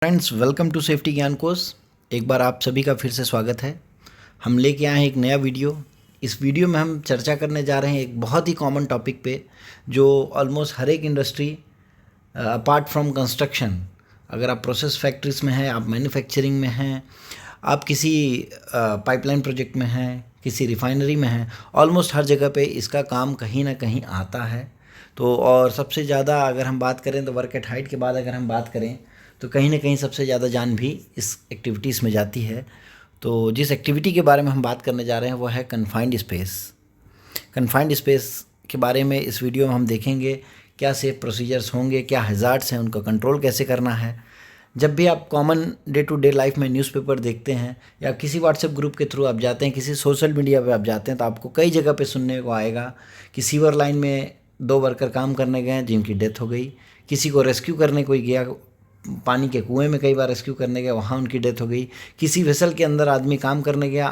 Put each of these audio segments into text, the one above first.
Friends, welcome to safety ज्ञान course. एक बार आप सभी का फिर से स्वागत है। हम लेके आए हैं एक नया वीडियो। इस वीडियो में हम चर्चा करने जा रहे हैं एक बहुत ही कॉमन टॉपिक पे, जो ऑलमोस्ट हर एक इंडस्ट्री अपार्ट फ्रॉम कंस्ट्रक्शन, अगर आप प्रोसेस फैक्ट्रीज में हैं, आप मैन्युफैक्चरिंग में हैं, आप किसी पाइपलाइन प्रोजेक्ट में हैं, किसी रिफाइनरी में हैं, ऑलमोस्ट हर जगह पे इसका काम कहीं ना कहीं आता है। तो और सबसे ज़्यादा अगर हम बात करें तो वर्क एट हाइट के बाद अगर हम बात करें तो कहीं ना कहीं सबसे ज़्यादा जान भी इस एक्टिविटीज़ में जाती है। तो जिस एक्टिविटी के बारे में हम बात करने जा रहे हैं वो है कन्फाइंड स्पेस। कन्फाइंड स्पेस के बारे में इस वीडियो में हम देखेंगे क्या सेफ प्रोसीजर्स होंगे, क्या हैज़ार्ड्स हैं, उनका कंट्रोल कैसे करना है। जब भी आप common day to day life में न्यूज़पेपर देखते हैं या किसी व्हाट्सएप ग्रुप के थ्रू आप जाते हैं, किसी सोशल मीडिया पे आप जाते हैं, तो आपको कई जगह पे सुनने को आएगा कि सीवर लाइन में 2 वर्कर काम करने गए जिनकी डेथ हो गई, किसी को रेस्क्यू करने कोई गया, पानी के कुएं में कई बार रेस्क्यू करने गया, वहाँ उनकी डेथ हो गई, किसी वेसल के अंदर आदमी काम करने गया,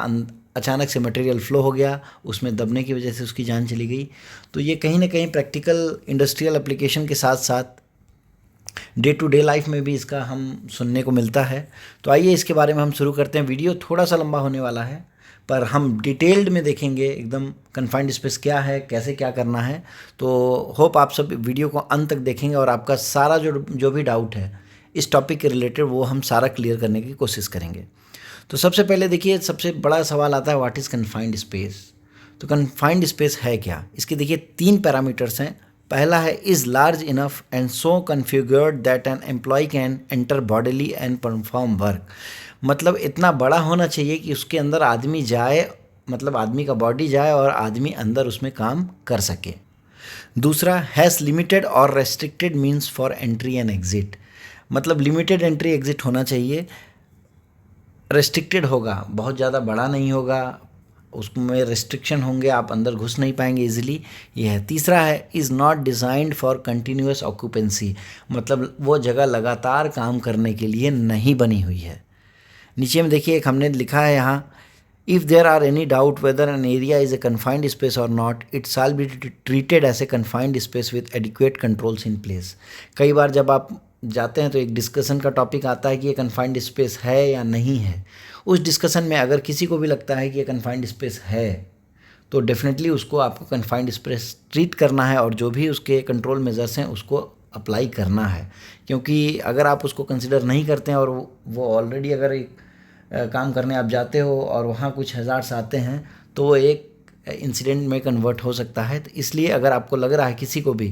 अचानक से मटेरियल फ्लो हो गया, उसमें दबने की वजह से उसकी जान चली गई। तो ये कहीं ना कहीं प्रैक्टिकल इंडस्ट्रियल एप्लीकेशन के साथ साथ डे टू डे लाइफ में भी इसका हम सुनने को मिलता है। तो आइए इसके बारे में हम शुरू करते हैं। वीडियो थोड़ा सा लंबा होने वाला है, पर हम डिटेल्ड में देखेंगे एकदम कन्फाइंड स्पेस क्या है, कैसे क्या करना है। तो होप आप सब वीडियो को अंत तक देखेंगे और आपका सारा जो भी डाउट है इस टॉपिक के रिलेटेड वो हम सारा क्लियर करने की कोशिश करेंगे। तो सबसे पहले देखिए, सबसे बड़ा सवाल आता है व्हाट इज़ कन्फाइंड स्पेस। तो कन्फाइंड स्पेस है क्या? इसके देखिए 3 पैरामीटर्स हैं। पहला है is large enough and so configured that an employee can enter bodily and perform work. मतलब इतना बड़ा होना चाहिए कि उसके अंदर आदमी जाए, मतलब आदमी का बॉडी जाए और आदमी अंदर उसमें काम कर सके। दूसरा, हैज़ लिमिटेड और restricted means for entry and exit. मतलब लिमिटेड एंट्री एग्जिट होना चाहिए, रेस्ट्रिक्टेड होगा, बहुत ज़्यादा बड़ा नहीं होगा, उसमें रेस्ट्रिक्शन होंगे, आप अंदर घुस नहीं पाएंगे इजीली। ये है। तीसरा है is not designed for continuous occupancy. मतलब वो जगह लगातार काम करने के लिए नहीं बनी हुई है। नीचे में देखिए एक हमने लिखा है यहाँ, if there are any doubt whether an area is a confined space or not, it shall be treated as a confined space with adequate controls in place. कई बार जब आप जाते हैं तो एक डिस्कशन का टॉपिक आता है कि ये कन्फाइंड स्पेस है या नहीं है। उस डिस्कशन में अगर किसी को भी लगता है कि ये कन्फाइंड स्पेस है तो डेफिनेटली उसको आपको कन्फाइंड स्पेस ट्रीट करना है और जो भी उसके कंट्रोल मेजर्स हैं उसको अप्लाई करना है। क्योंकि अगर आप उसको कंसिडर नहीं करते हैं और वो ऑलरेडी अगर एक काम करने आप जाते हो और वहाँ कुछ हज़ार्ड्स आते हैं तो वो एक इंसिडेंट में कन्वर्ट हो सकता है। तो इसलिए अगर आपको लग रहा है किसी को भी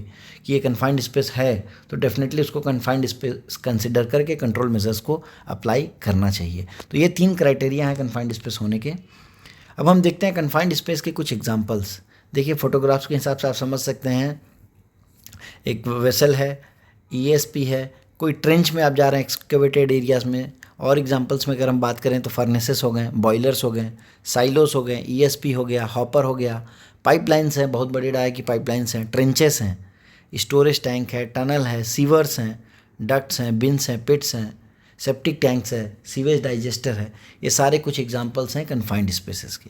कि ये कन्फाइंड स्पेस है तो डेफिनेटली उसको कन्फाइंड स्पेस कंसिडर करके कंट्रोल मेजर्स को अप्लाई करना चाहिए। तो ये 3 क्राइटेरिया हैं कन्फाइंड स्पेस होने के। अब हम देखते हैं कन्फाइंड स्पेस के कुछ एग्जांपल्स। देखिए फोटोग्राफ्स के हिसाब से आप समझ सकते हैं। एक वेसल है, ईएसपी है, कोई ट्रेंच में आप जा रहे हैं एक्सकेवेटेड एरियाज़ में। और एग्जांपल्स में अगर हम बात करें तो फर्नेसेस हो गए, बॉयलर्स हो गए, साइलोस हो गए, ईएसपी हो गया, हॉपर हो गया, पाइपलाइंस हैं, बहुत बड़ी डाय की पाइपलाइंस हैं, ट्रेंचेस हैं, स्टोरेज टैंक है, टनल है, सीवर्स हैं, डक्ट्स हैं, बिन्स हैं, पिट्स हैं, सेप्टिक टैंक्स है, सीवेज डाइजेस्टर है। ये सारे कुछ एग्जांपल्स हैं कन्फाइंड स्पेसेस के।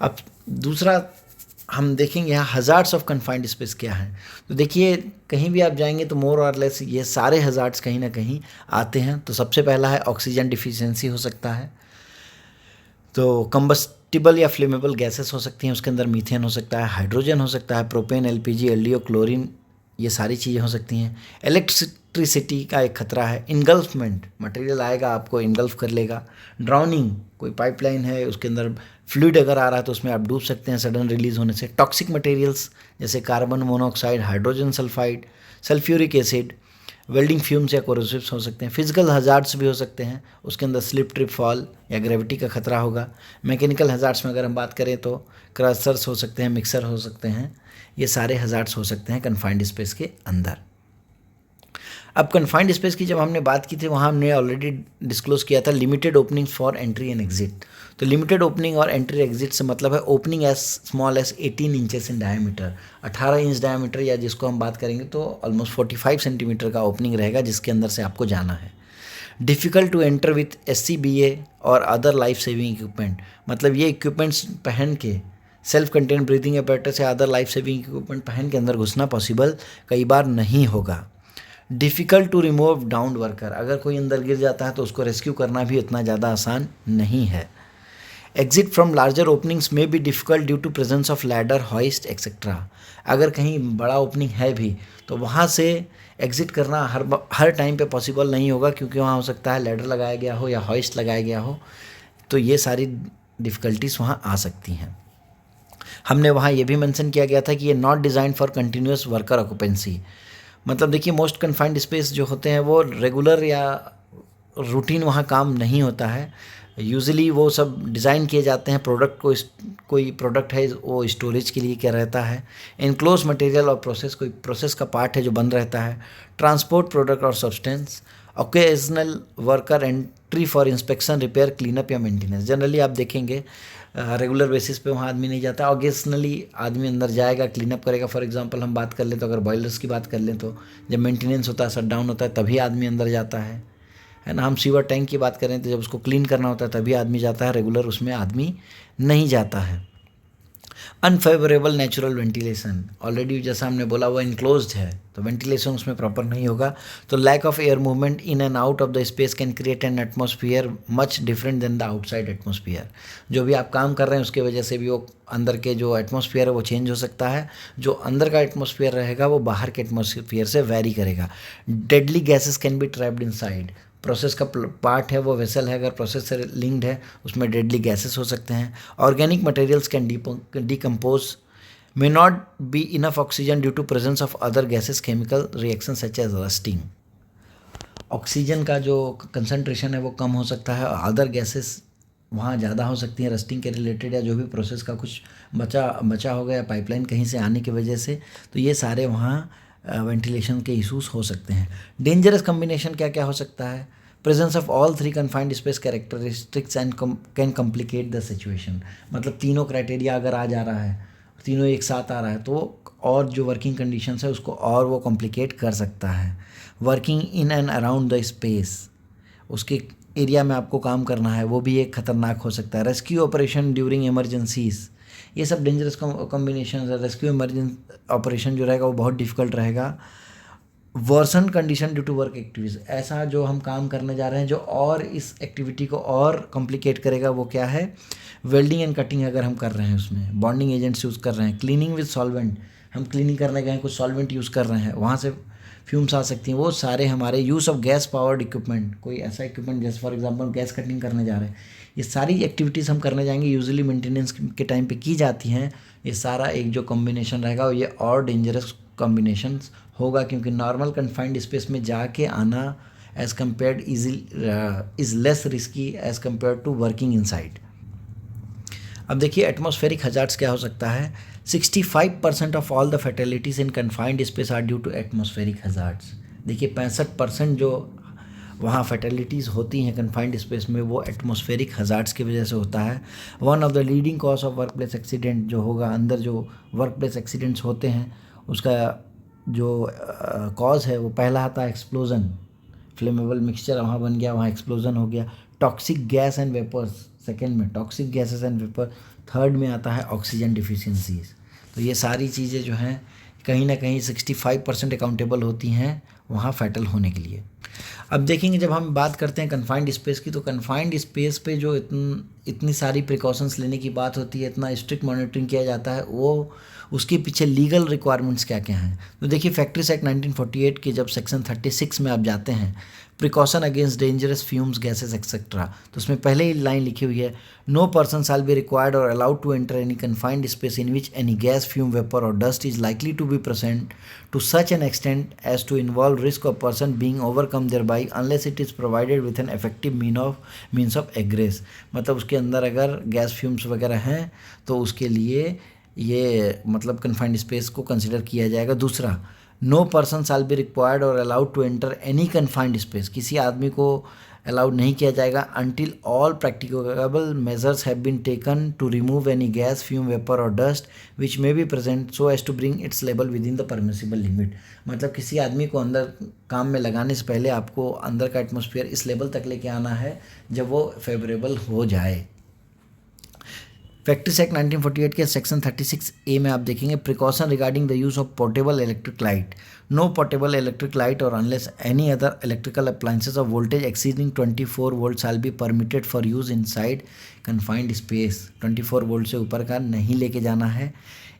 अब दूसरा हम देखेंगे यहाँ हज़ार्ड्स ऑफ कन्फाइंड स्पेस क्या है। तो देखिए कहीं भी आप जाएंगे तो मोर और लेस ये सारे हज़ार्ड्स कहीं ना कहीं आते हैं। तो सबसे पहला है ऑक्सीजन डिफिशियंसी हो सकता है। तो कंबस्टिबल या फ्लेमेबल गैसेस हो सकती हैं, उसके अंदर मीथेन हो सकता है, हाइड्रोजन हो सकता है, प्रोपेन, एलपीजी, एलडीओ, क्लोरीन, ये सारी चीज़ें हो सकती हैं। इलेक्ट्रिसिटी का एक खतरा है। इनगल्फमेंट, मटेरियल आएगा आपको इनगल्फ कर लेगा। ड्राउनिंग, कोई पाइपलाइन है उसके अंदर फ्लूइड अगर आ रहा है तो उसमें आप डूब सकते हैं सडन रिलीज होने से। टॉक्सिक मटेरियल्स जैसे carbon monoxide, hydrogen sulphide, sulphuric acid, welding fumes या कोरोसिव्स हो सकते हैं। फिजिकल हज़ार्ड्स भी हो सकते हैं, उसके अंदर स्लिप, ट्रिप, फॉल या ग्रेविटी का खतरा होगा। मैकेनिकल हज़ार्ड्स में अगर हम बात करें तो क्रशर्स हो सकते हैं, मिक्सर हो सकते हैं। ये सारे हज़ार्ड्स हो सकते हैं कन्फाइंड स्पेस के अंदर। अब कन्फाइंड स्पेस की जब हमने बात की थी वहाँ हमने ऑलरेडी डिस्क्लोज किया था limited opening for entry and exit. तो लिमिटेड ओपनिंग और एंट्री एग्जिट से मतलब है opening as small as 18 inches in diameter, 18 inch diameter, या जिसको हम बात करेंगे तो ऑलमोस्ट 45 सेंटीमीटर का ओपनिंग रहेगा जिसके अंदर से आपको जाना है। Difficult to enter with SCBA और अदर लाइफ सेविंग इक्विपमेंट। मतलब ये इक्विपमेंट्स पहन के, सेल्फ कंटेन ब्रीथिंग apparatus या अदर लाइफ सेविंग इक्विपमेंट पहन के अंदर घुसना पॉसिबल कई बार नहीं होगा। Difficult to remove down worker, अगर कोई अंदर गिर जाता है तो उसको रेस्क्यू करना भी उतना ज़्यादा आसान नहीं है। एग्जिट फ्रॉम लार्जर ओपनिंग्स में be difficult due to presence of ladder, hoist etcetera. अगर कहीं बड़ा ओपनिंग है भी तो वहाँ से एग्जिट करना हर टाइम पे पॉसिबल नहीं होगा, क्योंकि वहाँ हो सकता है लैडर लगाया गया हो या हॉइस्ट लगाया गया हो, तो ये सारी डिफ़िकल्टीज़ वहाँ आ सकती हैं। हमने वहाँ ये भी मेंशन किया गया था कि ये not design for continuous worker occupancy, मतलब देखिए मोस्ट कन्फाइंड स्पेस जो होते हैं वो रेगुलर या रूटीन वहाँ काम नहीं होता है। यूजुअली वो सब डिज़ाइन किए जाते हैं प्रोडक्ट को, कोई प्रोडक्ट है वो स्टोरेज के लिए क्या रहता है, इनक्लोज मटेरियल और प्रोसेस कोई प्रोसेस का पार्ट है जो बंद रहता है, ट्रांसपोर्ट प्रोडक्ट और substance, occasional worker entry for inspection, repair, cleanup या मेंटेनेंस। जनरली आप देखेंगे रेगुलर बेसिस पे वहाँ आदमी नहीं जाता, ऑकेजनली आदमी अंदर जाएगा, क्लीनअप करेगा। फॉर एग्जांपल हम बात कर लें तो अगर बॉयलर्स की बात कर लें तो जब मेंटेनेंस होता है, शट डाउन होता है, तभी आदमी अंदर जाता है ना। हम सीवर टैंक की बात करें तो जब उसको क्लीन करना होता है तभी आदमी जाता है, रेगुलर उसमें आदमी नहीं जाता है। अनफेवरेबल नेचुरल वेंटिलेशन, ऑलरेडी जैसा हमने बोला वो इनक्लोज्ड है तो वेंटिलेशन उसमें प्रॉपर नहीं होगा, तो lack of air movement in and out of the space can create an atmosphere much different than the outside atmosphere. जो भी आप काम कर रहे हैं उसके वजह से भी वो अंदर के जो एटमॉस्फेयर है वो चेंज हो सकता है, जो अंदर का एटमॉस्फेयर रहेगा वो बाहर के एटमॉस्फेयर से वेरी करेगा। Deadly gases can be trapped inside, process का पार्ट है वो वेसल है, अगर प्रोसेस से लिंक्ड है उसमें डेडली गैसेस हो सकते हैं। Organic materials can decompose, may not be enough oxygen due to presence of other gases, chemical reactions such as rusting। Oxygen का जो कंसंट्रेशन है वो कम हो सकता है, अदर गैसेस वहाँ ज़्यादा हो सकती हैं रस्टिंग के रिलेटेड, या जो भी प्रोसेस का कुछ बचा हो गया पाइपलाइन कहीं से आने की वजह से, तो ये सारे वहाँ वेंटिलेशन के इशूज़ हो सकते हैं। डेंजरस कम्बिनेशन क्या क्या हो सकता है, presence of all three confined space characteristics and can complicate the situation, मतलब तीनों क्राइटेरिया अगर आ जा रहा है, तीनों एक साथ आ रहा है तो और जो वर्किंग कंडीशंस है उसको और वो कॉम्प्लिकेट कर सकता है। Working in and around the space, उसके एरिया में आपको काम करना है वो भी एक खतरनाक हो सकता है। रेस्क्यू ऑपरेशन ड्यूरिंग इमरजेंसीज, ये सब डेंजरस कॉम्बिनेशन है। रेस्क्यू इमरजेंसी ऑपरेशन जो रहेगा वो बहुत डिफिकल्ट रहेगा। Worsen condition due to work activities, ऐसा जो हम काम करने जा रहे हैं जो और इस एक्टिविटी को और कॉम्प्लिकेट करेगा वो क्या है, वेल्डिंग एंड कटिंग अगर हम कर रहे हैं उसमें बॉन्डिंग एजेंट्स यूज़ कर रहे हैं। क्लीनिंग विद सॉल्वेंट, हम क्लीनिंग करने गए कुछ सॉल्वेंट यूज़ कर रहे हैं वहाँ से फ्यूम्स आ सकती हैं, वो सारे हमारे use of gas powered equipment, कोई ऐसा इक्विपमेंट जैसे फॉर एग्जांपल गैस कटिंग करने जा रहे हैं, ये सारी एक्टिविटीज़ हम करने जाएंगे यूजुअली मेंटेनेंस के टाइम पे की जाती हैं। ये सारा एक जो कॉम्बिनेशन रहेगा ये और डेंजरस कॉम्बिनेशंस होगा, क्योंकि नॉर्मल कन्फाइंड स्पेस में जाके आना as compared is less risky as compare to working inside. अब देखिए एटमॉस्फेरिक हजार्ड्स क्या हो सकता है। 65% of all the fatalities in confined space are due to atmospheric hazards. देखिए 65% जो वहाँ फैटेलिटीज़ होती हैं कन्फाइंड स्पेस में वो एटमॉस्फेरिक हजार्ड्स की वजह से होता है। One of the leading cause of work place accident जो होगा, अंदर जो वर्क प्लेस एक्सीडेंट्स होते हैं उसका जो कॉज है वो पहला आता है एक्सप्लोजन, फ्लेमेबल मिक्सचर वहाँ बन गया, वहाँ एक्सप्लोजन हो गया। Toxic gas and vapours second में, toxic gases and vapour third में आता है ऑक्सीजन डिफिशियंसीज। तो ये सारी चीज़ें जो हैं कहीं ना कहीं 65% अकाउंटेबल होती हैं वहाँ फैटल होने के लिए। अब देखेंगे जब हम बात करते हैं कन्फाइंड स्पेस की, तो कन्फाइंड स्पेस पे जो इतनी सारी प्रिकॉशंस लेने की बात होती है, इतना स्ट्रिक्ट मॉनिटरिंग किया जाता है, वो उसके पीछे लीगल रिक्वायरमेंट्स क्या क्या हैं। तो देखिए फैक्ट्रीज एक्ट 1948 के जब सेक्शन 36 में आप जाते हैं, precaution against dangerous fumes gases etcetera, तो उसमें पहले ही लाइन लिखी हुई है, no person shall be required और allowed to enter any confined space in which any gas, fume, vapour और dust is likely to be present to such an extent as to involve risk of person being overcome there by unless it is provided with an effective means of egress. मतलब उसके अंदर अगर gas fumes वगैरह हैं तो उसके लिए ये मतलब कन्फाइंड स्पेस को कंसिडर किया जाएगा। दूसरा, no person shall be required और allowed to enter any confined space, किसी आदमी को अलाउड नहीं किया जाएगा until all practicable measures have been taken to remove any gas, fume, vapour और dust which may be present so as to bring its level within the permissible limit. मतलब किसी आदमी को अंदर काम में लगाने से पहले आपको अंदर का एटमॉस्फेयर इस लेवल तक लेके आना है जब वो फेवरेबल हो जाए। फैक्ट्रीज एक्ट 1948 के सेक्शन 36A में आप देखेंगे precaution regarding the use of portable electric light, no portable electric light और unless any other electrical appliances of voltage exceeding 24 volt shall be permitted for use inside confined space. 24 volt से ऊपर का नहीं लेके जाना है।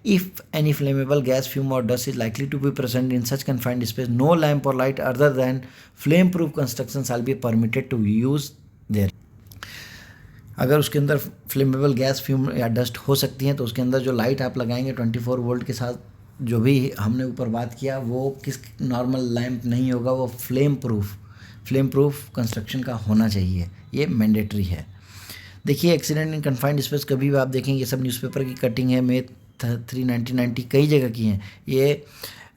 If any flammable gas, fume or dust is likely to be present in such confined space, no lamp or light other than flame-proof construction shall be permitted to use there. अगर उसके अंदर फ्लेमेबल गैस, फ्यूम या dust हो सकती हैं तो उसके अंदर जो लाइट आप लगाएंगे 24 वोल्ट के साथ, जो भी हमने ऊपर बात किया, वो किस नॉर्मल लैम्प नहीं होगा, वो फ्लेम प्रूफ कंस्ट्रक्शन का होना चाहिए। ये मैंडेटरी है। देखिए एक्सीडेंट इन कन्फाइंड स्पेस कभी भी आप देखेंगे, ये सब न्यूज़पेपर की कटिंग है, मे 3 1990 कई जगह की हैं। ये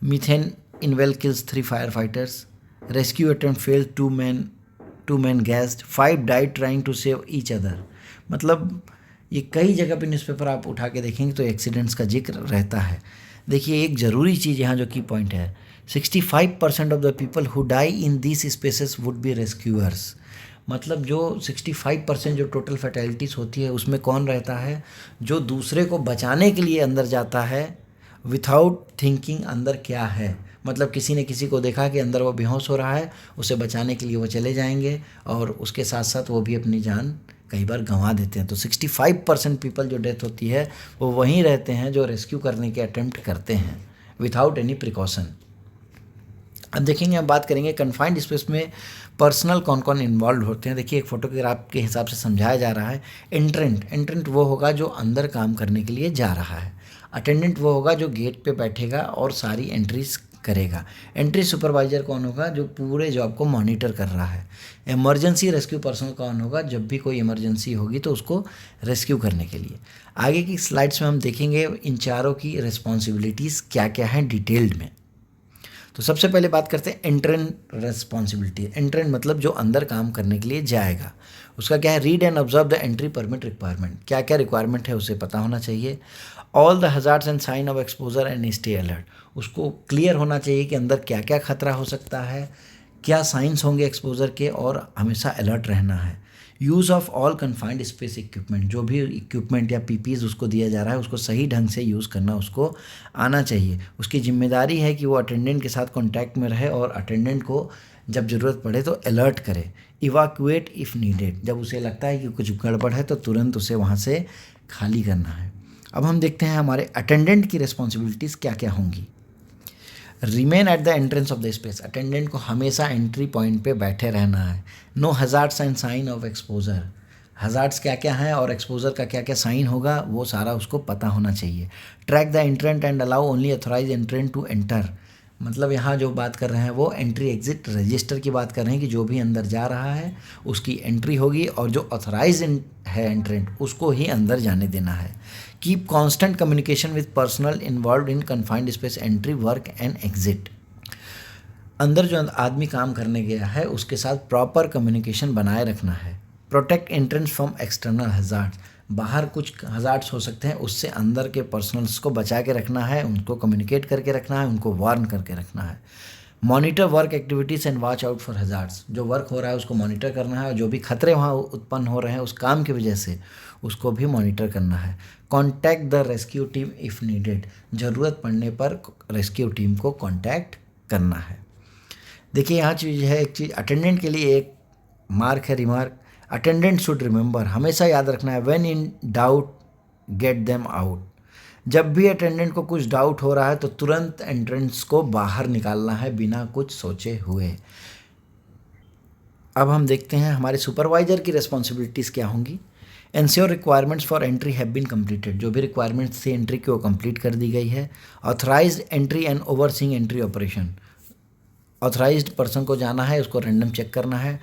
methane in well kills 3 fire fighters, rescue attempt fail 2 men gassed, 5 died trying to save each other। मतलब ये कई जगह पे न्यूज़पेपर आप उठा के देखेंगे तो एक्सीडेंट्स का जिक्र रहता है। देखिए एक ज़रूरी चीज़ यहाँ जो की पॉइंट है, 65% of the people who die in this spaces would be rescuers. मतलब जो 65% जो टोटल फैटेलिटीज़ होती है उसमें कौन रहता है, जो दूसरे को बचाने के लिए अंदर जाता है विथआउट थिंकिंग अंदर क्या है। मतलब किसी ने किसी को देखा कि अंदर वो बेहोश हो रहा है, उसे बचाने के लिए वो चले जाएंगे और उसके साथ साथ वो भी अपनी जान कई बार गंवा देते हैं। तो 65% पीपल जो डेथ होती है वो वहीं रहते हैं जो रेस्क्यू करने के अटेम्प्ट करते हैं विथआउट एनी प्रिकॉशन। अब देखेंगे, हम बात करेंगे कन्फाइंड स्पेस में पर्सनल कौन कौन इन्वॉल्व होते हैं। देखिए एक फोटोग्राफ के हिसाब से समझाया जा रहा है। एंट्रेंट वो होगा जो अंदर काम करने के लिए जा रहा है। अटेंडेंट वो होगा जो गेट पे बैठेगा और सारी एंट्रीज करेगा। एंट्री सुपरवाइजर कौन होगा, जो पूरे जॉब को मॉनिटर कर रहा है। इमरजेंसी रेस्क्यू पर्सन कौन होगा, जब भी कोई इमरजेंसी होगी तो उसको रेस्क्यू करने के लिए। आगे की स्लाइड्स में हम देखेंगे इन चारों की रिस्पॉन्सिबिलिटीज़ क्या क्या हैं डिटेल्ड में। तो सबसे पहले बात करते हैं एंट्रेंट रिस्पॉन्सिबिलिटी। एंट्रेंट मतलब जो अंदर काम करने के लिए जाएगा, उसका क्या है, read and observe the entry permit requirement. क्या क्या रिक्वायरमेंट है उसे पता होना चाहिए। All the hazards and sign of exposure and stay alert, उसको क्लियर होना चाहिए कि अंदर क्या क्या खतरा हो सकता है, क्या साइंस होंगे एक्सपोजर के, और हमेशा अलर्ट रहना है। Use of all confined space equipment, जो भी इक्विपमेंट या पीपीज उसको दिया जा रहा है उसको सही ढंग से यूज़ करना उसको आना चाहिए। उसकी जिम्मेदारी है कि वो अटेंडेंट के साथ कांटेक्ट में रहे और अटेंडेंट को जब ज़रूरत पड़े तो अलर्ट करे। इवाक्यूएट इफ़ नीडेड, जब उसे लगता है कि कुछ गड़बड़ है तो तुरंत उसे वहाँ से खाली करना है। अब हम देखते हैं हमारे अटेंडेंट की रिस्पॉन्सिबिलिटीज़ क्या क्या होंगी। Remain at the entrance of the space, attendant को हमेशा एंट्री पॉइंट पे बैठे रहना है। Know hazards and sign of exposure, hazards क्या क्या हैं और एक्सपोजर का क्या क्या साइन होगा वो सारा उसको पता होना चाहिए। Track the entrant and allow only authorized entrant to enter, मतलब यहाँ जो बात कर रहे हैं वो एंट्री एग्जिट रजिस्टर की बात कर रहे हैं कि जो भी अंदर जा रहा है उसकी एंट्री होगी और जो ऑथराइज है एंट्रेंट उसको ही अंदर जाने देना है। Keep constant communication with personal involve in confined space entry work and exit, अंदर जो आदमी काम करने गया है उसके साथ प्रॉपर कम्युनिकेशन बनाए रखना है। Protect entrance from external hazards, बाहर कुछ हजार्ड्स हो सकते हैं उससे अंदर के पर्सनल्स को बचा के रखना है, उनको कम्युनिकेट करके रखना है, उनको वार्न करके रखना है। Monitor work activities and watch out for hazards, जो वर्क हो रहा है उसको मॉनिटर करना है और जो भी खतरे वहाँ उत्पन्न हो रहे हैं उस काम की वजह से उसको भी मॉनिटर करना है। Contact the rescue team if needed, ज़रूरत पड़ने पर रेस्क्यू टीम को कॉन्टैक्ट करना है। देखिए यहाँ चीज़ है, एक चीज़ अटेंडेंट के लिए एक मार्क है, रिमार्क, अटेंडेंट शुड रिमेंबर, हमेशा याद रखना है, when in doubt get them out, जब भी अटेंडेंट को कुछ डाउट हो रहा है तो तुरंत एंट्रेंस को बाहर निकालना है बिना कुछ सोचे हुए। अब हम देखते हैं हमारे सुपरवाइजर की रिस्पॉन्सिबिलिटीज़ क्या होंगी। Ensure requirements for entry have been completed, जो भी रिक्वायरमेंट्स थी एंट्री की वो कंप्लीट कर दी गई है। Authorised entry and overseeing entry operation, authorised person को जाना है, उसको रैंडम चेक करना है।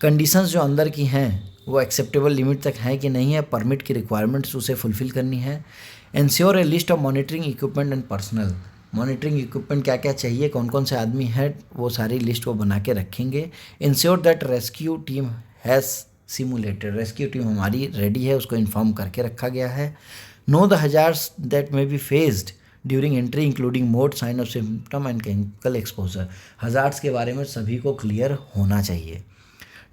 कंडीशंस जो अंदर की हैं वो एक्सेप्टेबल लिमिट तक हैं कि नहीं है, परमिट की रिक्वायरमेंट्स उसे फुलफ़िल करनी है। Ensure A list of monitoring equipment and personal, monitoring equipment क्या क्या चाहिए, कौन कौन से आदमी हैं, वो सारी लिस्ट वो बना के रखेंगे। Ensure that rescue team has simulated, rescue team हमारी रेडी है, उसको इन्फॉर्म करके रखा गया है। Know the hazards that may be faced during entry including mode, sign of symptom and chemical exposure, hazards के बारे में सभी को क्लियर होना चाहिए।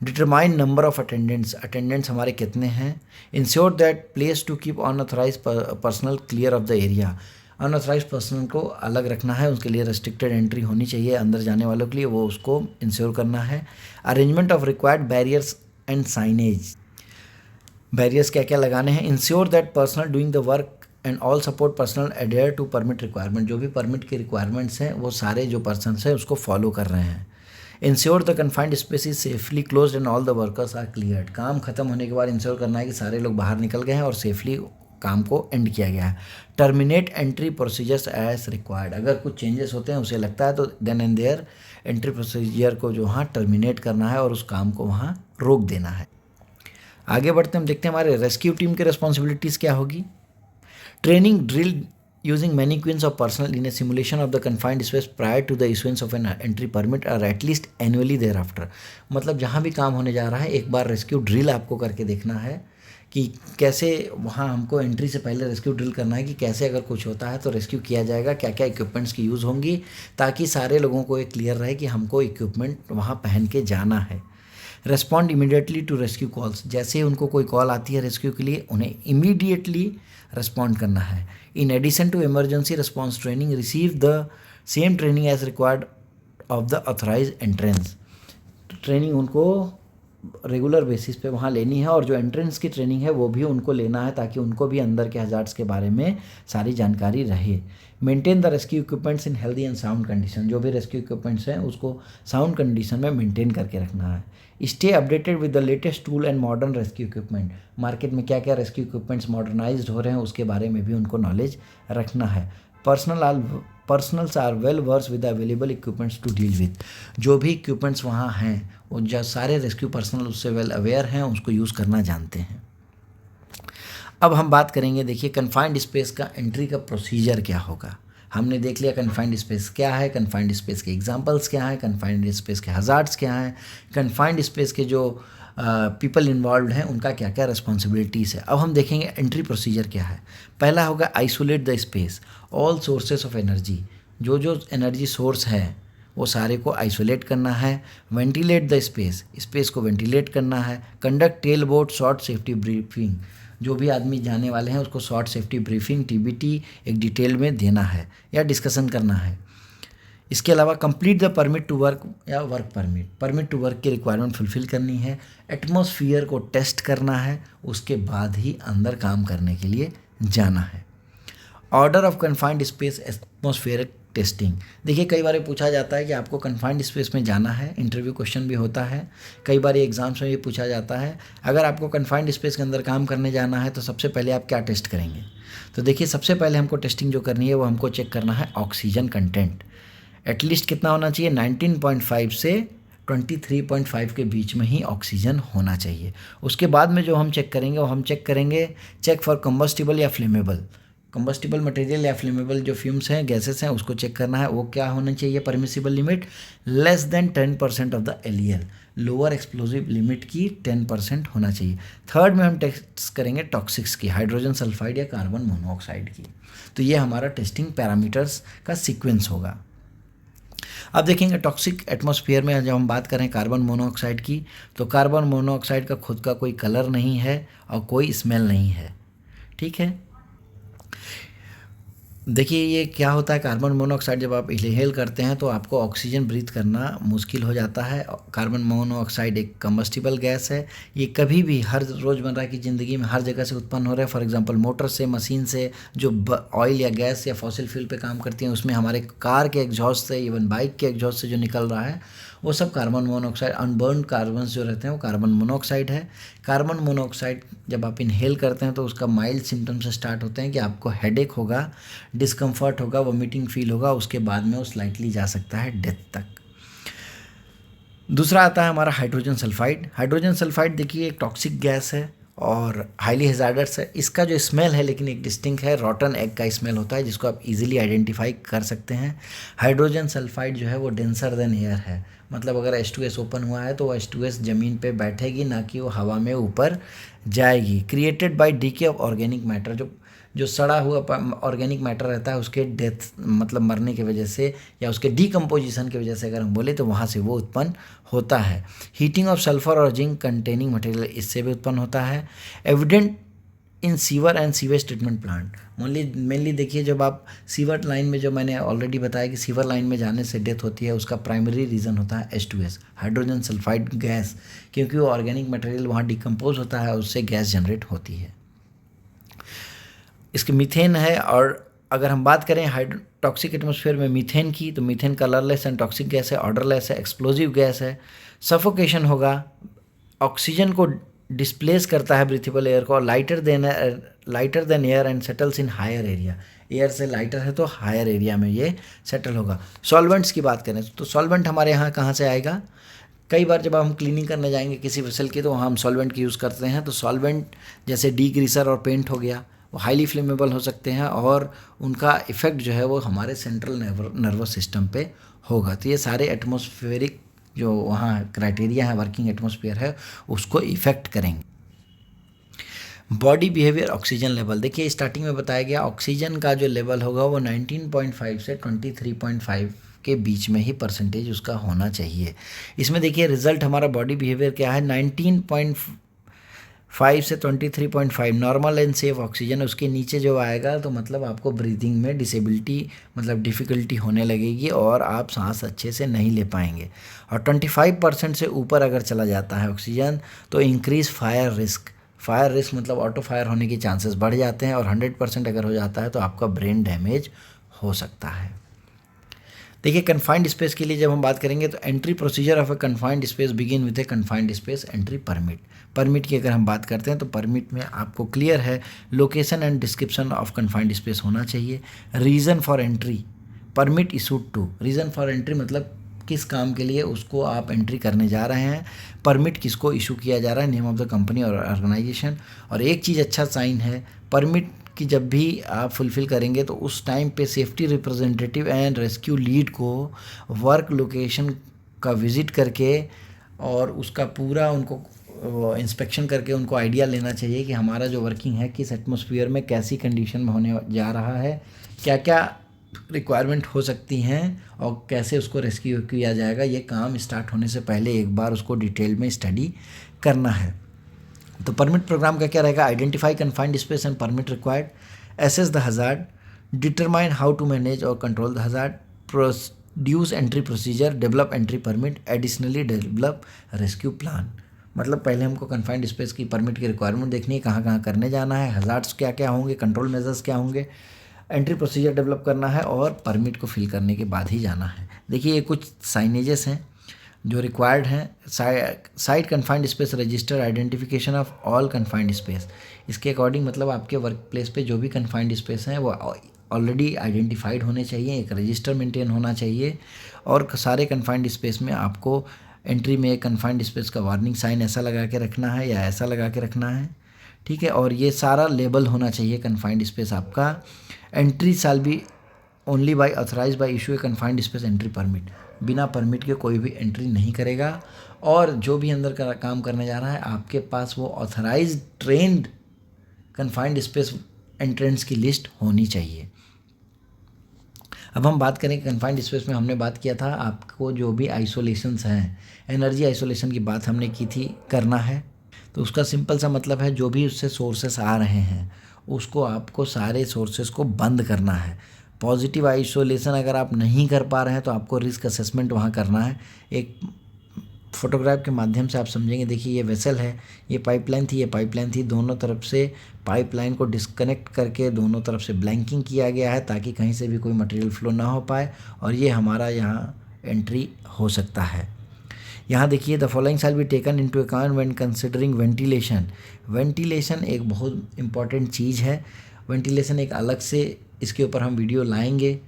डिटरमाइन नंबर ऑफ अटेंडेंट्स हमारे कितने हैं। Ensure that place to keep unauthorized personnel clear of the area, unauthorized person को अलग रखना है, उसके लिए रेस्ट्रिक्टेड एंट्री होनी चाहिए अंदर जाने वालों के लिए, वो उसको इंश्योर करना है। Arrangement of required barriers and signage, barriers क्या क्या लगाने हैं। Ensure that personnel doing the work and all support personnel adhere to permit requirement, जो भी परमिट की रिक्वायरमेंट्स हैं वो सारे जो पर्सन हैं उसको फॉलो कर रहे हैं। Ensure the confined space is safely closed and all the workers are cleared, काम खत्म होने के बाद इंश्योर करना है कि सारे लोग बाहर निकल गए हैं और सेफली काम को एंड किया गया है। Terminate entry procedures as required, अगर कुछ चेंजेस होते हैं उसे लगता है तो then and there entry procedure को जो वहाँ टर्मिनेट करना है और उस काम को वहाँ रोक देना है। आगे बढ़ते हम देखते हैं हमारे रेस्क्यू टीम की रिस्पॉन्सिबिलिटीज़ क्या होगी। Training drill using mannequins of personnel in a simulation of the confined space prior to the issuance of an entry permit or at least annually thereafter, मतलब जहाँ भी काम होने जा रहा है एक बार रेस्क्यू ड्रिल आपको करके देखना है कि कैसे वहाँ हमको एंट्री से पहले रेस्क्यू ड्रिल करना है कि कैसे अगर कुछ होता है तो रेस्क्यू किया जाएगा, क्या क्या इक्विपमेंट्स की यूज़ होंगी, ताकि सारे लोगों को ये क्लियर रहे कि हमको इक्विपमेंट वहाँ पहन के जाना है। Respond immediately to rescue calls, जैसे ही उनको कोई कॉल आती है रेस्क्यू के लिए उन्हें इमीडिएटली रेस्पॉन्ड करना है। In addition to emergency response training receive the same training as required of the authorized entrants, training उनको रेगुलर बेसिस पे वहाँ लेनी है और जो एंट्रेंस की ट्रेनिंग है वो भी उनको लेना है ताकि उनको भी अंदर के हजार्ड्स के बारे में सारी जानकारी रहे। Maintain the rescue equipments in healthy and sound condition, जो भी रेस्क्यू इक्विपमेंट्स हैं उसको साउंड कंडीशन में मेंटेन करके रखना है। Stay updated with the latest tool and modern rescue equipment, market में क्या क्या रेस्क्यू इक्विपमेंट्स मॉडर्नाइज्ड हो रहे हैं उसके बारे में भी उनको नॉलेज रखना है। Personnels are well versed with available equipments to deal with, जो भी इक्विपमेंट्स वहाँ हैं वो जो सारे रेस्क्यू पर्सनल उससे वेल अवेयर हैं, उसको यूज़ करना जानते हैं। अब हम बात करेंगे, देखिए कन्फाइंड स्पेस का एंट्री का प्रोसीजर क्या होगा। हमने देख लिया कन्फाइंड स्पेस क्या है, कन्फाइंड स्पेस के एग्जांपल्स क्या हैं, कन्फाइंड स्पेस के हजार्ड्स क्या हैं, कन्फाइंड स्पेस के जो पीपल इन्वॉल्व हैं उनका क्या क्या रिस्पॉन्सिबिलिटीज़ है। अब हम देखेंगे एंट्री प्रोसीजर क्या है। पहला होगा isolate the space, all sources of energy, जो जो एनर्जी सोर्स है वो सारे को आइसोलेट करना है। वेंटिलेट द स्पेस, स्पेस को वेंटिलेट करना है। Conduct tail boat short safety briefing, जो भी आदमी जाने वाले हैं उसको शॉर्ट सेफ्टी ब्रीफिंग TBT एक डिटेल में देना है या डिस्कशन करना है। इसके अलावा complete the permit to work या वर्क परमिट टू वर्क की रिक्वायरमेंट फुलफिल करनी है। एटमॉस्फियर को टेस्ट करना है, उसके बाद ही अंदर काम करने के लिए जाना है। Order of confined space atmospheric testing, देखिए कई बार पूछा जाता है कि आपको कन्फाइंड स्पेस में जाना है, इंटरव्यू क्वेश्चन भी होता है, कई बार एग्जाम्स में भी पूछा जाता है अगर आपको कन्फाइंड स्पेस के अंदर काम करने जाना है तो सबसे पहले आप क्या टेस्ट करेंगे। तो देखिए सबसे पहले हमको टेस्टिंग जो करनी है वो हमको चेक करना है ऑक्सीजन कंटेंट, एटलीस्ट कितना होना चाहिए 19.5 से 23.5 के बीच में ही ऑक्सीजन होना चाहिए। उसके बाद में जो हम चेक करेंगे वो हम चेक करेंगे चेक फॉर कंबस्टिबल या फ्लेमेबल, कंबस्टिबल मटेरियल या फ्लेमेबल जो फ्यूम्स हैं गैसेस हैं उसको चेक करना है, वो क्या होना चाहिए permissible limit less than 10% of the LEL, lower explosive limit की 10% होना चाहिए। थर्ड में हम टेस्ट करेंगे टॉक्सिक्स की, हाइड्रोजन सल्फाइड या कार्बन मोनोऑक्साइड की। तो ये हमारा टेस्टिंग पैरामीटर्स का सीक्वेंस होगा। अब देखेंगे टॉक्सिक एटमॉस्फेयर में जब हम बात करें कार्बन मोनोऑक्साइड की, तो कार्बन मोनोऑक्साइड का खुद का कोई कलर नहीं है और कोई स्मेल नहीं है, ठीक है। देखिए ये क्या होता है, कार्बन मोनोऑक्साइड जब आप इनहेल करते हैं तो आपको ऑक्सीजन ब्रीथ करना मुश्किल हो जाता है। कार्बन मोनोऑक्साइड एक कंबस्टिबल गैस है, ये कभी भी हर रोज़मर्रा की ज़िंदगी में हर जगह से उत्पन्न हो रहा है। फॉर एग्जांपल मोटर से, मशीन से, जो ऑयल या गैस या फॉसिल फ्यूल पे काम करती हैं उसमें, हमारे कार के एग्जॉस्ट से, इवन बाइक के एग्जॉस्ट से जो निकल रहा है वो सब कार्बन मोनोऑक्साइड, अनबर्न कार्बन जो रहते हैं वो कार्बन मोनोऑक्साइड है। कार्बन मोनोऑक्साइड जब आप इनहेल करते हैं तो उसका माइल्ड सिम्टम्स स्टार्ट होते हैं कि आपको हेडेक होगा, डिस्कम्फर्ट होगा, वोमिटिंग फील होगा, उसके बाद में वो स्लाइटली जा सकता है डेथ तक। दूसरा आता है हमारा हाइड्रोजन सल्फाइड। हाइड्रोजन सल्फाइड देखिए एक टॉक्सिक गैस है और हाईली हैजार्डस है। इसका जो स्मेल है लेकिन एक डिस्टिंक्ट है, रॉटन एग का स्मेल होता है जिसको आप इजीली आइडेंटिफाई कर सकते हैं। हाइड्रोजन सल्फाइड जो है वो डेंसर देन एयर है, मतलब अगर H2S ओपन हुआ है तो वो H2S ज़मीन पे बैठेगी, ना कि वो हवा में ऊपर जाएगी। Created by DK of organic matter, जो जो सड़ा हुआ ऑर्गेनिक मैटर रहता है उसके डेथ मतलब मरने की वजह से या उसके डीकम्पोजिशन की वजह से अगर हम बोले तो वहाँ से वो उत्पन्न होता है। हीटिंग ऑफ सल्फर और जिंक कंटेनिंग मटेरियल इससे भी उत्पन्न होता है। Evident in sewer and sewage treatment plant, mainly देखिए जब आप सीवर लाइन में, जो मैंने ऑलरेडी बताया कि सीवर लाइन में जाने से डेथ होती है, उसका प्राइमरी रीज़न होता है H2S, हाइड्रोजन सल्फाइड गैस, क्योंकि वो ऑर्गेनिक मटेरियल वहाँ डिकम्पोज होता है, उससे गैस जनरेट होती है। इसके मीथेन है, और अगर हम बात करें टॉक्सिक एटमॉस्फेयर में मीथेन की, तो methane colourless and toxic gas है, ऑर्डरलेस है, एक्सप्लोजिव गैस है, सफोकेशन होगा, ऑक्सीजन को डिस्प्लेस करता है ब्रीथेबल एयर को, और lighter than air and settles in higher area, air से लाइटर है तो हायर एरिया में ये सेटल होगा। सॉल्वेंट्स की बात करें तो सॉल्वेंट हमारे यहाँ कहाँ से आएगा, कई बार जब हम क्लीनिंग करने जाएंगे किसी वेसल की तो वहाँ हम सॉल्वेंट की यूज़ करते हैं। तो सॉल्वेंट जैसे डीग्रीसर और पेंट हो गया, वो हाईली फ्लेमेबल हो सकते हैं और उनका इफ़ेक्ट जो है वो हमारे सेंट्रल नर्वस सिस्टम पे होगा। तो ये सारे एटमॉस्फेरिक जो वहाँ क्राइटेरिया है, वर्किंग एटमॉस्फेयर है, उसको इफ़ेक्ट करेंगे। बॉडी बिहेवियर, ऑक्सीजन लेवल, देखिए स्टार्टिंग में बताया गया ऑक्सीजन का जो लेवल होगा वो 19.5 से 23.5 के बीच में ही परसेंटेज उसका होना चाहिए। इसमें देखिए रिजल्ट हमारा बॉडी बिहेवियर क्या है, 19.5 से 23.5 नॉर्मल एंड सेफ ऑक्सीजन, उसके नीचे जो आएगा तो मतलब आपको ब्रीदिंग में डिसेबिलिटी मतलब डिफ़िकल्टी होने लगेगी और आप सांस अच्छे से नहीं ले पाएंगे। और 25% से ऊपर अगर चला जाता है ऑक्सीजन तो इंक्रीज फायर रिस्क मतलब ऑटो फायर होने के चांसेस बढ़ जाते हैं, और 100% अगर हो जाता है तो आपका ब्रेन डैमेज हो सकता है। देखिए कन्फाइंड स्पेस के लिए जब हम बात करेंगे तो entry procedure of A confined space begin with A confined space entry permit की अगर हम बात करते हैं तो परमिट में आपको क्लियर है location and description of confined space होना चाहिए। Reason for entry, permit issued to, reason for entry मतलब किस काम के लिए उसको आप एंट्री करने जा रहे हैं, परमिट किसको इशू किया जा रहा है, नेम ऑफ द कंपनी और ऑर्गेनाइजेशन। और एक चीज़ अच्छा साइन है, परमिट कि जब भी आप फुलफ़िल करेंगे तो उस टाइम पे safety representative and rescue lead को वर्क लोकेशन का विज़िट करके और उसका पूरा उनको इंस्पेक्शन करके उनको आइडिया लेना चाहिए कि हमारा जो वर्किंग है किस एटमॉस्फेयर में कैसी कंडीशन में होने जा रहा है, क्या क्या रिक्वायरमेंट हो सकती हैं और कैसे उसको रेस्क्यू किया जाएगा। ये काम स्टार्ट होने से पहले एक बार उसको डिटेल में स्टडी करना है। तो परमिट प्रोग्राम का क्या रहेगा, identify confined space and permit required, assess the hazard, determine how to manage और control the hazard, produce entry procedure, develop entry permit, additionally develop rescue plan. मतलब पहले हमको कन्फाइंड स्पेस की परमिट की requirement देखनी है, कहाँ कहाँ करने जाना है, हजार्ड्स क्या क्या होंगे, कंट्रोल मेजर्स क्या होंगे, एंट्री प्रोसीजर डेवलप करना है और परमिट को फिल करने के बाद ही जाना है। देखिए ये कुछ साइनेजेस हैं जो रिक्वायर्ड हैं। Site confined space register, identification of all confined space, इसके अकॉर्डिंग मतलब आपके वर्क प्लेस पे जो भी कन्फाइंड स्पेस हैं वो ऑलरेडी आइडेंटिफाइड होने चाहिए, एक रजिस्टर मेंटेन होना चाहिए और सारे कन्फाइंड स्पेस में आपको एंट्री में कन्फाइंड स्पेस का वार्निंग साइन ऐसा लगा के रखना है या ऐसा लगा के रखना है, ठीक है। और ये सारा लेबल होना चाहिए कन्फाइंड स्पेस आपका। Entry shall be only by authorized by issue a confined space entry permit, बिना परमिट के कोई भी एंट्री नहीं करेगा। और जो भी अंदर का काम करने जा रहा है आपके पास वो authorized trained confined space entrants की लिस्ट होनी चाहिए। अब हम बात करें कन्फाइंड स्पेस में हमने बात किया था आपको जो भी आइसोलेशंस हैं, एनर्जी आइसोलेशन की बात हमने की थी, करना है। तो उसका सिंपल सा मतलब है जो भी उससे सोर्सेस आ रहे हैं उसको आपको सारे सोर्सेस को बंद करना है। पॉजिटिव आइसोलेशन अगर आप नहीं कर पा रहे हैं तो आपको रिस्क असेसमेंट वहाँ करना है। एक फोटोग्राफ के माध्यम से आप समझेंगे, देखिए ये वेसल है, ये पाइपलाइन थी, ये पाइपलाइन थी, दोनों तरफ से पाइपलाइन को डिस्कनेक्ट करके दोनों तरफ से ब्लैंकिंग किया गया है ताकि कहीं से भी कोई मटेरियल फ्लो ना हो पाए और ये हमारा यहाँ एंट्री हो सकता है। यहाँ देखिए the following shall be taken into account when considering ventilation. Ventilation एक बहुत इंपॉर्टेंट चीज़ है, वेंटिलेशन एक अलग से इसके ऊपर हम वीडियो लाएंगे।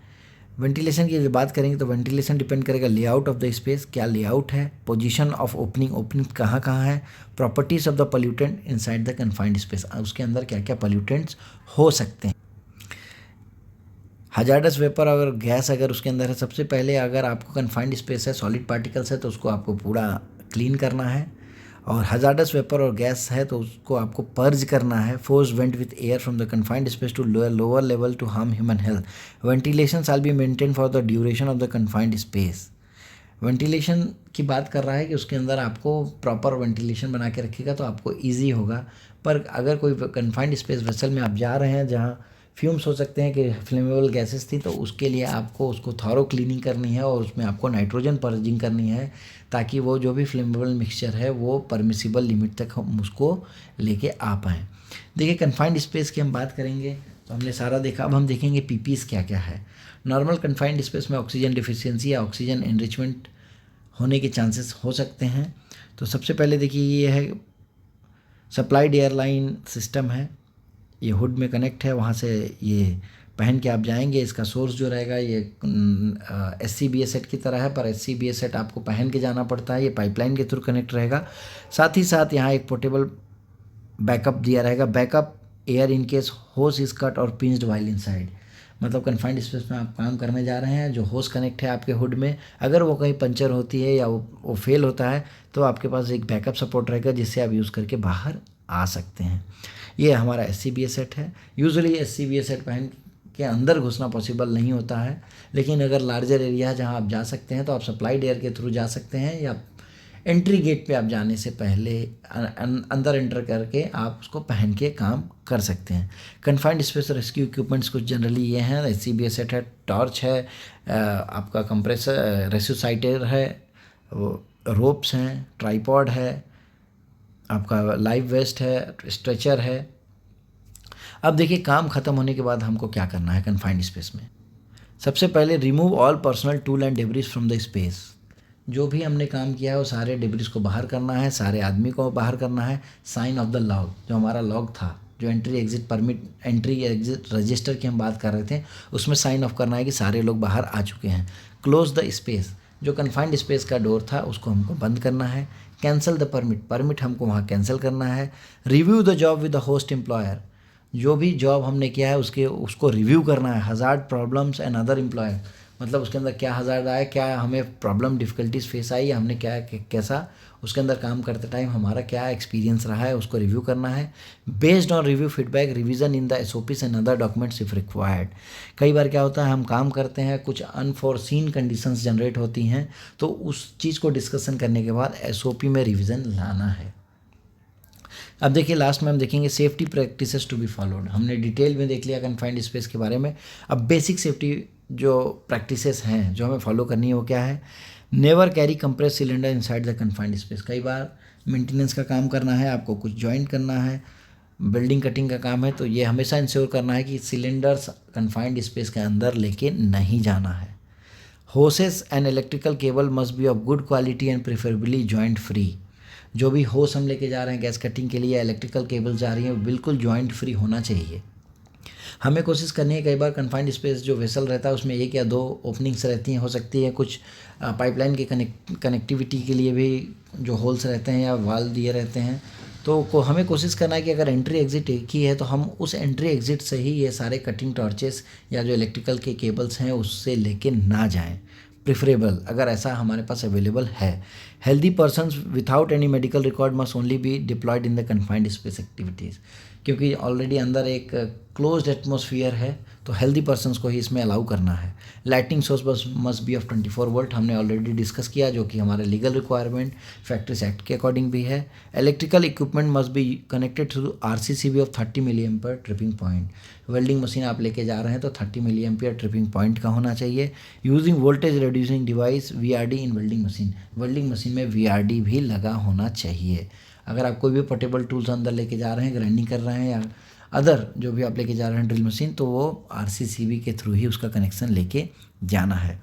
वेंटिलेशन की बात करेंगे तो वेंटिलेशन डिपेंड करेगा लेआउट ऑफ द स्पेस, क्या लेआउट है, पोजीशन ऑफ ओपनिंग कहाँ कहाँ है, properties of the pollutant inside the confined space, उसके अंदर क्या क्या पोल्यूटेंट्स हो सकते हैं। हजार्डस वेपर अगर गैस अगर उसके अंदर है, सबसे पहले अगर आपको कन्फाइंड स्पेस है, सॉलिड पार्टिकल्स है तो उसको आपको पूरा क्लीन करना है और हजार्डस वेपर और गैस है तो उसको आपको पर्ज करना है। Force vent with air from the confined space to lower level to harm human health. Ventilation shall be maintain for the duration of the confined space. Ventilation की बात कर रहा है कि उसके अंदर आपको प्रॉपर वेंटिलेशन बना के रखिएगा तो आपको ईजी होगा। पर अगर कोई कन्फाइंड स्पेस वेसल में आप जा रहे हैं जहाँ फ्यूम्स हो सकते हैं कि फ्लेमेबल गैसेस थी, तो उसके लिए आपको उसको थॉरो क्लीनिंग करनी है और उसमें आपको नाइट्रोजन पर्जिंग करनी है ताकि वो जो भी फ्लेमेबल मिक्सचर है वो परमिसिबल लिमिट तक हम उसको लेके आ पाएँ। देखिए कन्फाइंड स्पेस की हम बात करेंगे तो हमने सारा देखा। अब हम देखेंगे पीपीज़ क्या क्या है। नॉर्मल कन्फाइंड स्पेस में ऑक्सीजन डिफिशियंसी या ऑक्सीजन एनरिचमेंट होने के चांसेस हो सकते हैं। तो सबसे पहले देखिए ये है सप्लाइड एयरलाइन सिस्टम है, ये हुड में कनेक्ट है, वहाँ से ये पहन के आप जाएंगे। इसका सोर्स जो रहेगा ये SCBA सेट की तरह है, पर SCBA सेट आपको पहन के जाना पड़ता है, ये पाइपलाइन के थ्रू कनेक्ट रहेगा। साथ ही साथ यहाँ एक पोर्टेबल बैकअप दिया रहेगा, बैकअप एयर इन केस होस इज कट और पिंच्ड व्हाइल इनसाइड। मतलब कन्फाइंड स्पेस में आप काम करने जा रहे हैं, जो होस कनेक्ट है आपके हुड में, अगर वो कहीं पंचर होती है या वो फेल होता है तो आपके पास एक बैकअप सपोर्ट रहेगा जिससे आप यूज़ करके बाहर आ सकते हैं। ये हमारा SCBA सेट है। यूजुअली SCBA सेट पहन के अंदर घुसना पॉसिबल नहीं होता है, लेकिन अगर लार्जर एरिया जहाँ आप जा सकते हैं तो आप सप्लाइड एयर के थ्रू जा सकते हैं या एंट्री गेट पे आप जाने से पहले अंदर एंटर करके आप उसको पहन के काम कर सकते हैं। कन्फाइंड स्पेस रेस्क्यू इक्विपमेंट्स कुछ जनरली ये हैं। SCBA सेट है, टॉर्च है, आपका कंप्रेसर रेसुसाइटर है, रोप्स हैं, ट्राइपॉड है, आपका लाइव वेस्ट है, स्ट्रेचर है। अब देखिए काम ख़त्म होने के बाद हमको क्या करना है कन्फाइंड स्पेस में। सबसे पहले remove all personal tool and debris from the space. जो भी हमने काम किया है वो सारे डेब्रिस को बाहर करना है, सारे आदमी को बाहर करना है। साइन ऑफ द लॉग, जो हमारा लॉग था, जो entry exit permit entry exit register की हम बात कर रहे थे, उसमें साइन ऑफ करना है कि सारे लोग बाहर आ चुके हैं। क्लोज द स्पेस, जो कन्फाइंड स्पेस का डोर था उसको हमको बंद करना है। कैंसिल द परमिट हमको वहाँ कैंसिल करना है। Review the job with the host employer, जो भी जॉब हमने किया है उसको रिव्यू करना है। Hazard problems and other employer, मतलब उसके अंदर क्या हज़ार्ड आया, क्या हमें प्रॉब्लम डिफ़िकल्टीज फेस आई, या हमने क्या कैसा उसके अंदर काम करते टाइम हमारा क्या एक्सपीरियंस रहा है, उसको रिव्यू करना है। Based on review feedback revision in the SOPs and other documents if required. कई बार क्या होता है हम काम करते हैं, कुछ अनफोर्सीन कंडीशंस जनरेट होती हैं, तो उस चीज़ को डिस्कशन करने के बाद SOP में रिवीजन लाना है। अब देखिए लास्ट में हम देखेंगे safety practices to be followed. हमने डिटेल में देख लिया कन्फाइंड स्पेस के बारे में। अब बेसिक सेफ्टी जो प्रैक्टिसेस हैं जो हमें फॉलो करनी है वो क्या है। Never carry compress cylinder inside the confined space. कई बार मेंटेनेंस का काम करना है, आपको कुछ जॉइंट करना है, बिल्डिंग कटिंग का काम है, तो ये हमेशा इंश्योर करना है कि सिलेंडर्स कन्फाइंड स्पेस के अंदर लेके नहीं जाना है। Hoses and electrical cable must be of good quality and preferably joint free. जो भी होस हम लेके जा रहे हैं गैस कटिंग के लिए, इलेक्ट्रिकल केबल जा रही हैं, बिल्कुल जॉइंट फ्री होना चाहिए। हमें कोशिश करनी है, कई बार कन्फाइंड स्पेस जो वेसल रहता है उसमें 1 या 2 ओपनिंग्स रहती हैं, हो सकती है कुछ पाइपलाइन के कनेक्टिविटी के लिए भी जो होल्स रहते हैं या वाल्व दिए रहते हैं, तो हमें कोशिश करना है कि अगर एंट्री एग्ज़िट एक ही है तो हम उस एंट्री एग्ज़िट से ही ये सारे कटिंग टॉर्चेस या जो इलेक्ट्रिकल के केबल्स हैं उससे लेके ना जाएं, प्रिफरेबल अगर ऐसा हमारे पास अवेलेबल है। Healthy persons without any medical record must only B diploid in the confined space activities. क्योंकि ऑलरेडी अंदर एक क्लोज्ड एटमॉस्फेयर है तो हेल्दी पर्सन्स को ही इसमें अलाउ करना है। Lighting source must be of 24 volt, हमने ऑलरेडी डिस्कस किया, जो कि हमारे लीगल रिक्वायरमेंट फैक्ट्रीज एक्ट के अकॉर्डिंग भी है। Electrical equipment must be connected to RCCB of 30 mA tripping point. Welding machine आप लेके जा रहे हैं तो 30 mA ट्रिपिंग पॉइंट का होना चाहिए। Using voltage reducing device VRD इन वेल्डिंग मशीन, वेल्डिंग मशीन में VRD भी लगा होना चाहिए। अगर आप कोई भी पोर्टेबल टूल्स अंदर लेके जा रहे हैं, ग्राइंडिंग कर रहे हैं या अदर जो भी आप लेके जा रहे हैं ड्रिल मशीन, तो वो RCCB के थ्रू ही उसका कनेक्शन लेके जाना है।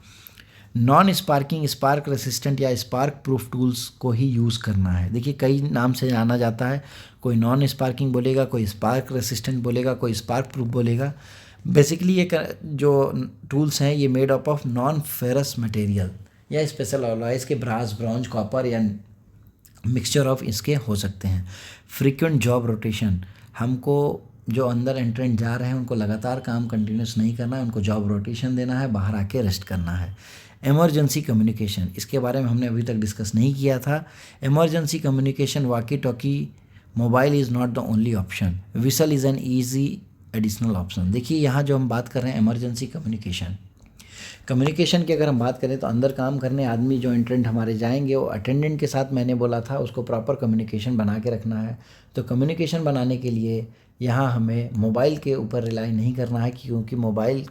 नॉन स्पार्किंग, स्पार्क रेसिस्टेंट या स्पार्क प्रूफ टूल्स को ही यूज़ करना है। देखिए कई नाम से जाना जाता है, कोई नॉन स्पार्किंग बोलेगा, कोई स्पार्क रेसिस्टेंट बोलेगा, कोई स्पार्क प्रूफ बोलेगा। बेसिकली ये जो टूल्स हैं ये made up of non ferrous material या स्पेशल अलॉयज़ के ब्रास, ब्रॉन्ज, कॉपर या मिक्सचर ऑफ इसके हो सकते हैं। फ्रीक्वेंट जॉब रोटेशन, हमको जो अंदर एंट्रेंट जा रहे हैं उनको लगातार काम कंटिन्यूस नहीं करना है, उनको जॉब रोटेशन देना है, बाहर आके रेस्ट करना है। इमरजेंसी कम्युनिकेशन, इसके बारे में हमने अभी तक डिस्कस नहीं किया था। Emergency communication walkie talkie mobile is not the only option, whistle is an easy additional option. देखिए यहाँ जो हम बात कर रहे हैं इमरजेंसी कम्युनिकेशन की अगर हम बात करें तो अंदर काम करने आदमी जो इंटरेंट हमारे जाएंगे वो अटेंडेंट के साथ, मैंने बोला था उसको प्रॉपर कम्युनिकेशन बना के रखना है। तो कम्युनिकेशन बनाने के लिए यहाँ हमें मोबाइल के ऊपर रिलाई नहीं करना है, क्योंकि मोबाइल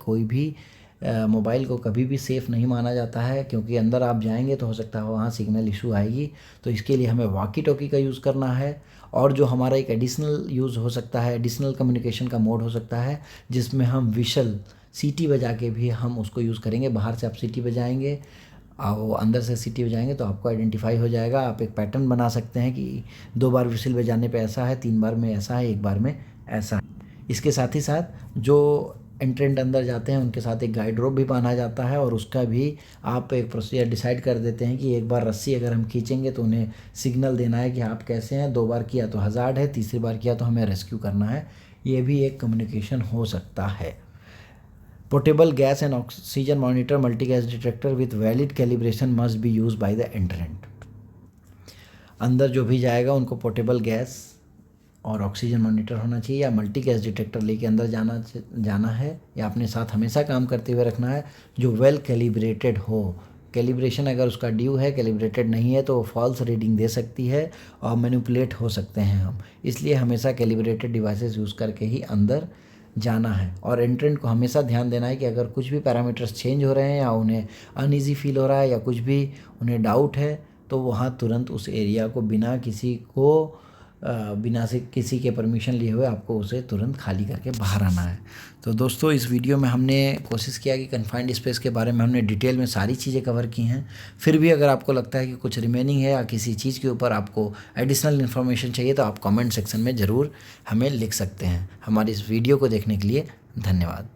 को कभी भी सेफ़ नहीं माना जाता है, क्योंकि अंदर आप जाएंगे तो हो सकता है वहाँ सिग्नल इशू आएगी। तो इसके लिए हमें वॉकी टॉकी का यूज़ करना है। और जो हमारा एक एडिशनल यूज़ हो सकता है, एडिशनल कम्युनिकेशन का मोड हो सकता है, जिसमें हम विशल सीटी बजा के भी हम उसको यूज़ करेंगे। बाहर से आप सीटी बजाएंगे और अंदर से सीटी बजाएंगे तो आपको आइडेंटिफाई हो जाएगा। आप एक पैटर्न बना सकते हैं कि 2 बार विसिल बजाने पे ऐसा है, 3 बार में ऐसा है, 1 बार में ऐसा है। इसके साथ ही साथ जो एंट्रेंट अंदर जाते हैं उनके साथ एक गाइड रोप भी बांधा जाता है, और उसका भी आप एक प्रोसीजर डिसाइड कर देते हैं कि 1 बार रस्सी अगर हम खींचेंगे तो उन्हें सिग्नल देना है कि आप कैसे हैं, 2 बार किया तो हज़ार्ड है, तीसरी बार किया तो हमें रेस्क्यू करना है। ये भी एक कम्युनिकेशन हो सकता है। Portable gas and oxygen monitor multi gas detector with valid calibration must be use by the एंट्रेंट। अंदर जो भी जाएगा उनको पोर्टेबल गैस और ऑक्सीजन मॉनिटर होना चाहिए, या मल्टी गैस डिटेक्टर लेके अंदर जाना है, या अपने साथ हमेशा काम करते हुए रखना है, जो वेल कैलिब्रेटेड हो। कैलिब्रेशन अगर उसका ड्यू है, कैलिब्रेटेड नहीं है, तो फॉल्स रीडिंग दे सकती है और मैनिपुलेट हो सकते हैं हम। इसलिए हमेशा कैलिब्रेटेड डिवाइसेस यूज़ करके ही अंदर जाना है। और एंट्रेंट को हमेशा ध्यान देना है कि अगर कुछ भी पैरामीटर्स चेंज हो रहे हैं, या उन्हें अनईजी फील हो रहा है, या कुछ भी उन्हें डाउट है, तो वहाँ तुरंत उस एरिया को बिना किसी के परमिशन लिए हुए आपको उसे तुरंत खाली करके बाहर आना है। तो दोस्तों, इस वीडियो में हमने कोशिश किया कि कन्फाइंड स्पेस के बारे में हमने डिटेल में सारी चीज़ें कवर की हैं। फिर भी अगर आपको लगता है कि कुछ रिमेनिंग है, या किसी चीज़ के ऊपर आपको एडिशनल इन्फॉर्मेशन चाहिए, तो आप कमेंट सेक्शन में ज़रूर हमें लिख सकते हैं। हमारी इस वीडियो को देखने के लिए धन्यवाद।